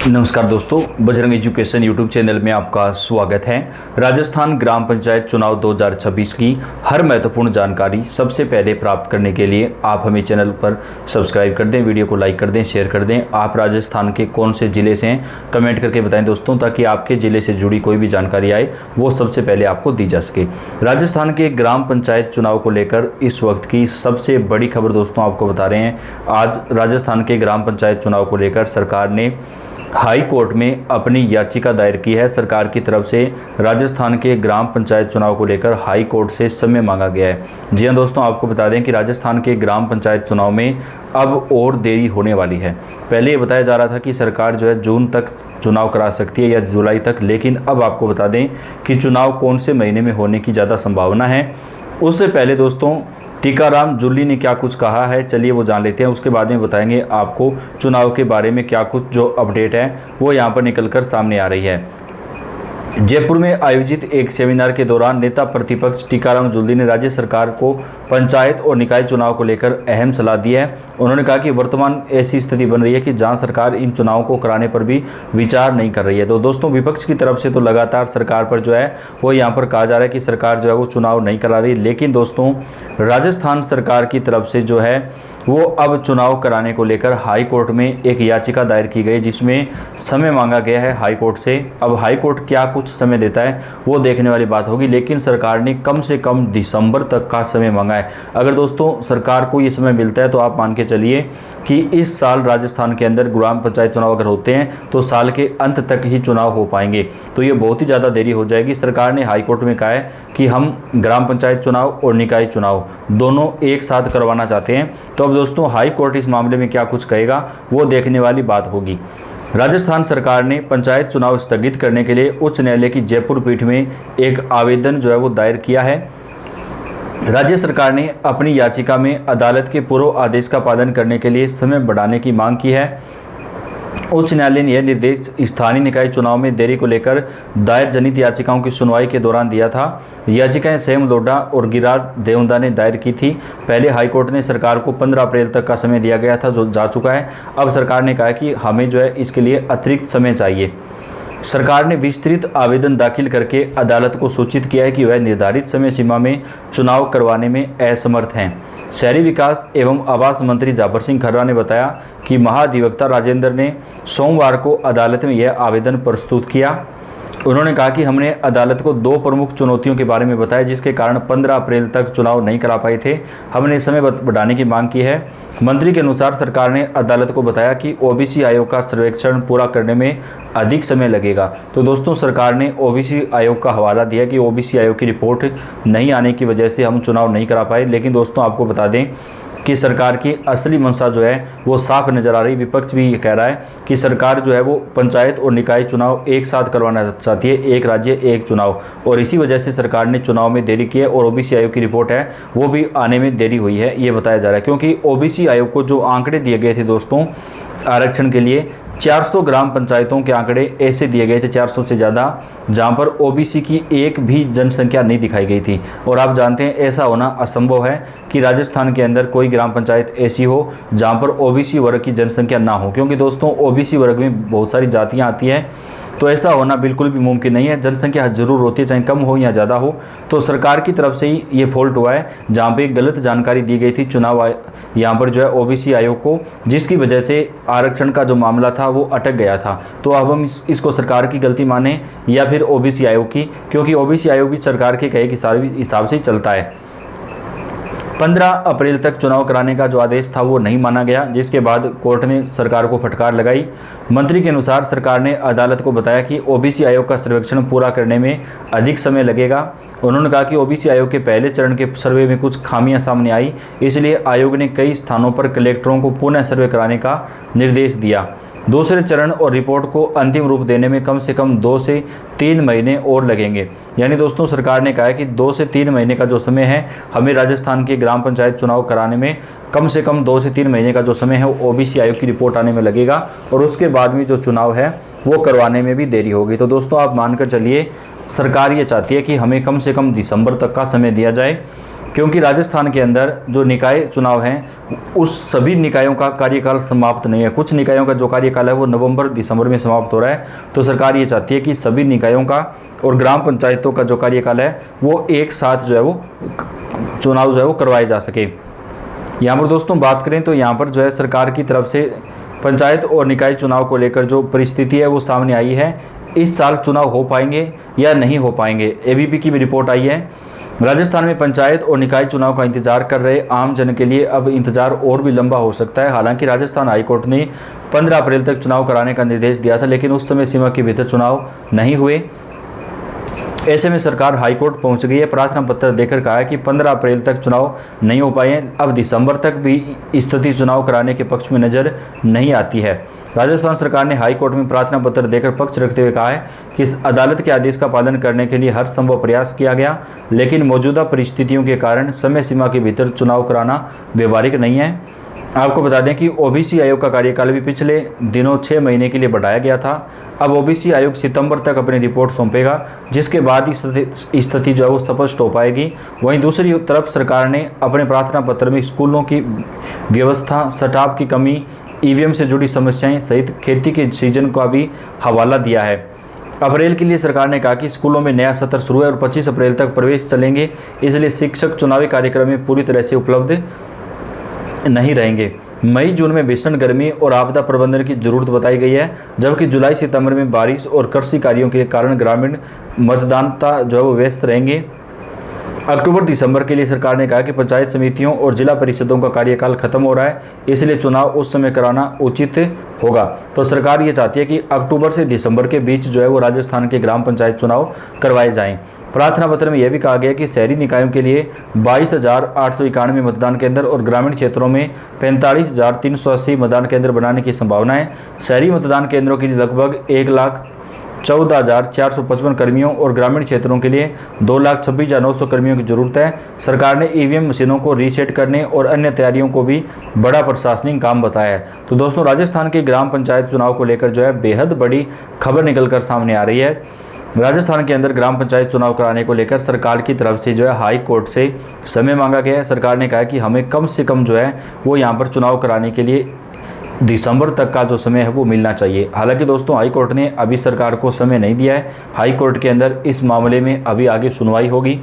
नमस्कार दोस्तों, Bajrang education YouTube channel में आपका स्वागत है। राजस्थान ग्राम पंचायत चुनाव 2026 की हर महत्वपूर्ण जानकारी सबसे पहले प्राप्त करने के लिए आप हमें चैनल पर सब्सक्राइब कर दें, वीडियो को लाइक कर दें, शेयर कर दें। आप राजस्थान के कौन से ज़िले से हैं कमेंट करके बताएं दोस्तों, ताकि आपके ज़िले से जुड़ी कोई भी जानकारी आए वो सबसे पहले आपको दी जा सके। राजस्थान के ग्राम पंचायत चुनाव को लेकर इस वक्त की सबसे बड़ी खबर दोस्तों आपको बता रहे हैं। आज राजस्थान के ग्राम पंचायत चुनाव को लेकर सरकार ने हाई कोर्ट में अपनी याचिका दायर की है। सरकार की तरफ से राजस्थान के ग्राम पंचायत चुनाव को लेकर हाई कोर्ट से समय मांगा गया है। जी हां दोस्तों, आपको बता दें कि राजस्थान के ग्राम पंचायत चुनाव में अब और देरी होने वाली है। पहले ये बताया जा रहा था कि सरकार जो है जून तक चुनाव करा सकती है या जुलाई तक, लेकिन अब आपको बता दें कि चुनाव कौन से महीने में होने की ज़्यादा संभावना है। उससे पहले दोस्तों टीकाराम जूली ने क्या कुछ कहा है, चलिए वो जान लेते हैं। उसके बाद में बताएंगे आपको चुनाव के बारे में क्या कुछ जो अपडेट है वो यहाँ पर निकलकर सामने आ रही है। जयपुर में आयोजित एक सेमिनार के दौरान नेता प्रतिपक्ष टीकाराम जूली ने राज्य सरकार को पंचायत और निकाय चुनाव को लेकर अहम सलाह दी है। उन्होंने कहा कि वर्तमान ऐसी स्थिति बन रही है कि जहां सरकार इन चुनावों को कराने पर भी विचार नहीं कर रही है। तो दोस्तों विपक्ष की तरफ से तो लगातार सरकार पर जो है वो यहाँ पर कहा जा रहा है कि सरकार जो है वो चुनाव नहीं करा रही, लेकिन दोस्तों राजस्थान सरकार की तरफ से जो है वो अब चुनाव कराने को लेकर हाई कोर्ट में एक याचिका दायर की गई, जिसमें समय मांगा गया है हाई कोर्ट से। अब हाई कोर्ट क्या कुछ समय देता है वो देखने वाली बात होगी, लेकिन सरकार ने कम से कम दिसंबर तक का समय मांगा है। अगर दोस्तों सरकार को ये समय मिलता है तो आप मान के चलिए कि इस साल राजस्थान के अंदर ग्राम पंचायत चुनाव अगर होते हैं तो साल के अंत तक ही चुनाव हो पाएंगे। तो ये बहुत ही ज़्यादा देरी हो जाएगी। सरकार ने हाई कोर्ट में कहा है कि हम ग्राम पंचायत चुनाव और निकाय चुनाव दोनों एक साथ करवाना चाहते हैं। तो अब दोस्तों हाई कोर्ट इस मामले में क्या कुछ कहेगा वो देखने वाली बात होगी। राजस्थान सरकार ने पंचायत चुनाव स्थगित करने के लिए उच्च न्यायालय की जयपुर पीठ में एक आवेदन जो है वो दायर किया है। राज्य सरकार ने अपनी याचिका में अदालत के पूर्व आदेश का पालन करने के लिए समय बढ़ाने की मांग की है। उच्च न्यायालय ने यह निर्देश स्थानीय निकाय चुनाव में देरी को लेकर दायर जनहित याचिकाओं की सुनवाई के दौरान दिया था। याचिकाएं सेम लोढ़ा और गिराज देवंदा ने दायर की थी। पहले हाईकोर्ट ने सरकार को 15 अप्रैल तक का समय दिया गया था, जो जा चुका है। अब सरकार ने कहा कि हमें जो है इसके लिए अतिरिक्त समय चाहिए। सरकार ने विस्तृत आवेदन दाखिल करके अदालत को सूचित किया है कि वह निर्धारित समय सीमा में चुनाव करवाने में असमर्थ हैं। शहरी विकास एवं आवास मंत्री जाबर सिंह खर्रा ने बताया कि महाधिवक्ता राजेंद्र ने सोमवार को अदालत में यह आवेदन प्रस्तुत किया। उन्होंने कहा कि हमने अदालत को दो प्रमुख चुनौतियों के बारे में बताया जिसके कारण 15 अप्रैल तक चुनाव नहीं करा पाए थे। हमने समय बढ़ाने की मांग की है। मंत्री के अनुसार सरकार ने अदालत को बताया कि ओबीसी आयोग का सर्वेक्षण पूरा करने में अधिक समय लगेगा। तो दोस्तों सरकार ने ओबीसी आयोग का हवाला दिया कि ओबीसी आयोग की रिपोर्ट नहीं आने की वजह से हम चुनाव नहीं करा पाए। लेकिन दोस्तों आपको बता दें कि सरकार की असली मंशा जो है वो साफ नज़र आ रही। विपक्ष भी ये कह रहा है कि सरकार जो है वो पंचायत और निकाय चुनाव एक साथ करवाना चाहती है, एक राज्य एक चुनाव, और इसी वजह से सरकार ने चुनाव में देरी की है। और ओबीसी आयोग की रिपोर्ट है वो भी आने में देरी हुई है, ये बताया जा रहा है। क्योंकि ओबीसी आयोग को जो आंकड़े दिए गए थे दोस्तों आरक्षण के लिए 400 ग्राम पंचायतों के आंकड़े ऐसे दिए गए थे, 400 से ज़्यादा, जहां पर ओबीसी की एक भी जनसंख्या नहीं दिखाई गई थी। और आप जानते हैं ऐसा होना असंभव है कि राजस्थान के अंदर कोई ग्राम पंचायत ऐसी हो जहां पर ओबीसी वर्ग की जनसंख्या ना हो, क्योंकि दोस्तों ओबीसी वर्ग में बहुत सारी जातियां आती हैं। तो ऐसा होना बिल्कुल भी मुमकिन नहीं है। जनसंख्या ज़रूर होती है, चाहे कम हो या ज़्यादा हो। तो सरकार की तरफ से ही ये फॉल्ट हुआ है, जहाँ पे गलत जानकारी दी गई थी चुनाव यहाँ पर जो है ओबीसी आयोग को, जिसकी वजह से आरक्षण का जो मामला था वो अटक गया था। तो अब हम इसको सरकार की गलती माने या फिर ओबीसी आयोग की, क्योंकि ओबीसी आयोग भी सरकार के कहे के हिसाब से ही चलता है। 15 अप्रैल तक चुनाव कराने का जो आदेश था वो नहीं माना गया, जिसके बाद कोर्ट ने सरकार को फटकार लगाई। मंत्री के अनुसार सरकार ने अदालत को बताया कि ओबीसी आयोग का सर्वेक्षण पूरा करने में अधिक समय लगेगा। उन्होंने कहा कि ओबीसी आयोग के पहले चरण के सर्वे में कुछ खामियां सामने आई, इसलिए आयोग ने कई स्थानों पर कलेक्टरों को पुनः सर्वे कराने का निर्देश दिया। दूसरे चरण और रिपोर्ट को अंतिम रूप देने में कम से कम 2 से 3 महीने और लगेंगे। यानी दोस्तों सरकार ने कहा है कि 2 से 3 महीने का जो समय है हमें राजस्थान के ग्राम पंचायत चुनाव कराने में कम से कम 2 से 3 महीने का जो समय है वो ओबीसी आयोग की रिपोर्ट आने में लगेगा, और उसके बाद में जो चुनाव है वो करवाने में भी देरी होगी। तो दोस्तों आप मानकर चलिए सरकार ये चाहती है कि हमें कम से कम दिसंबर तक का समय दिया जाए। क्योंकि राजस्थान के अंदर जो निकाय चुनाव हैं उस सभी निकायों का कार्यकाल समाप्त नहीं है। कुछ निकायों का जो कार्यकाल है वो नवंबर दिसंबर में समाप्त हो रहा है। तो सरकार ये चाहती है कि सभी निकायों का और ग्राम पंचायतों का जो कार्यकाल है वो एक साथ जो है वो चुनाव जो है वो करवाए जा सके। यहाँ पर दोस्तों बात करें तो यहाँ पर जो है सरकार की तरफ से पंचायत और निकाय चुनाव को लेकर जो परिस्थिति है वो सामने आई है। इस साल चुनाव हो पाएंगे या नहीं हो पाएंगे, एबीपी की भी रिपोर्ट आई है। राजस्थान में पंचायत और निकाय चुनाव का इंतजार कर रहे आम जन के लिए अब इंतजार और भी लंबा हो सकता है। हालांकि राजस्थान हाईकोर्ट ने 15 अप्रैल तक चुनाव कराने का निर्देश दिया था, लेकिन उस समय सीमा के भीतर चुनाव नहीं हुए। ऐसे में सरकार हाईकोर्ट पहुंच गई है, प्रार्थना पत्र देकर कहा है कि 15 अप्रैल तक चुनाव नहीं हो पाए, अब दिसंबर तक भी स्थिति चुनाव कराने के पक्ष में नज़र नहीं आती है। राजस्थान सरकार ने हाईकोर्ट में प्रार्थना पत्र देकर पक्ष रखते हुए कहा है कि इस अदालत के आदेश का पालन करने के लिए हर संभव प्रयास किया गया, लेकिन मौजूदा परिस्थितियों के कारण समय सीमा के भीतर चुनाव कराना व्यवहारिक नहीं है। आपको बता दें कि ओबीसी आयोग का कार्यकाल भी पिछले दिनों 6 महीने के लिए बढ़ाया गया था। अब ओबीसी आयोग सितंबर तक अपनी रिपोर्ट सौंपेगा, जिसके बाद ही स्थिति जो है वो स्पष्ट हो पाएगी। वहीं दूसरी तरफ सरकार ने अपने प्रार्थना पत्र में स्कूलों की व्यवस्था, स्टाफ की कमी, ईवीएम से जुड़ी समस्याएं सहित खेती के सीजन का भी हवाला दिया है। अप्रैल के लिए सरकार ने कहा कि स्कूलों में नया सत्र शुरू है और 25 अप्रैल तक प्रवेश चलेंगे, इसलिए शिक्षक चुनावी कार्यक्रम में पूरी तरह से उपलब्ध नहीं रहेंगे। मई जून में भीषण गर्मी और आपदा प्रबंधन की जरूरत बताई गई है, जबकि जुलाई सितंबर में बारिश और कृषि कार्यों के कारण ग्रामीण मतदाता जो है वो व्यस्त रहेंगे। अक्टूबर दिसंबर के लिए सरकार ने कहा कि पंचायत समितियों और जिला परिषदों का कार्यकाल खत्म हो रहा है, इसलिए चुनाव उस समय कराना उचित होगा। तो सरकार ये चाहती है कि अक्टूबर से दिसंबर के बीच जो है वो राजस्थान के ग्राम पंचायत चुनाव करवाए जाएं। प्रार्थना पत्र में यह भी कहा गया कि शहरी निकायों के लिए 22,891 मतदान केंद्र और ग्रामीण क्षेत्रों में 45,380 मतदान केंद्र बनाने की संभावना है। शहरी मतदान केंद्रों के लिए लगभग 1,14,455 कर्मियों और ग्रामीण क्षेत्रों के लिए 2,26,900 कर्मियों की जरूरत है। सरकार ने ईवीएम मशीनों को रीसेट करने और अन्य तैयारियों को भी बड़ा प्रशासनिक काम बताया है। तो दोस्तों राजस्थान के ग्राम पंचायत चुनाव को लेकर जो है बेहद बड़ी खबर निकलकर सामने आ रही है। राजस्थान के अंदर ग्राम पंचायत चुनाव कराने को लेकर सरकार की तरफ से जो है हाई कोर्ट से समय मांगा गया है। सरकार ने कहा है कि हमें कम से कम जो है वो यहाँ पर चुनाव कराने के लिए दिसंबर तक का जो समय है वो मिलना चाहिए। हालांकि दोस्तों हाई कोर्ट ने अभी सरकार को समय नहीं दिया है। हाई कोर्ट के अंदर इस मामले में अभी आगे सुनवाई होगी।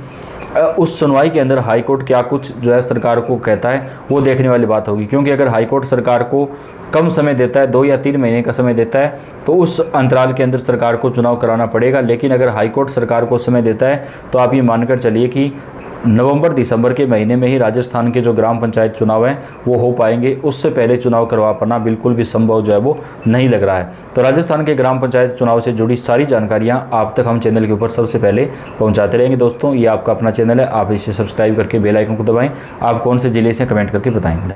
उस सुनवाई के अंदर हाई कोर्ट क्या कुछ जो है सरकार को कहता है वो देखने वाली बात होगी, क्योंकि अगर हाई कोर्ट सरकार को कम समय देता है, 2 या 3 महीने का समय देता है, तो उस अंतराल के अंदर सरकार को चुनाव कराना पड़ेगा। लेकिन अगर हाई कोर्ट सरकार को समय देता है तो आप ये मानकर चलिए कि नवंबर दिसंबर के महीने में ही राजस्थान के जो ग्राम पंचायत चुनाव हैं वो हो पाएंगे। उससे पहले चुनाव करवा पाना बिल्कुल भी संभव जो है वो नहीं लग रहा है। तो राजस्थान के ग्राम पंचायत चुनाव से जुड़ी सारी जानकारियां आप तक हम चैनल के ऊपर सबसे पहले पहुंचाते रहेंगे। दोस्तों ये आपका अपना चैनल है, आप इसे सब्सक्राइब करके बेल आइकन को दबाएं। आप कौन से जिले से कमेंट करके बताएं।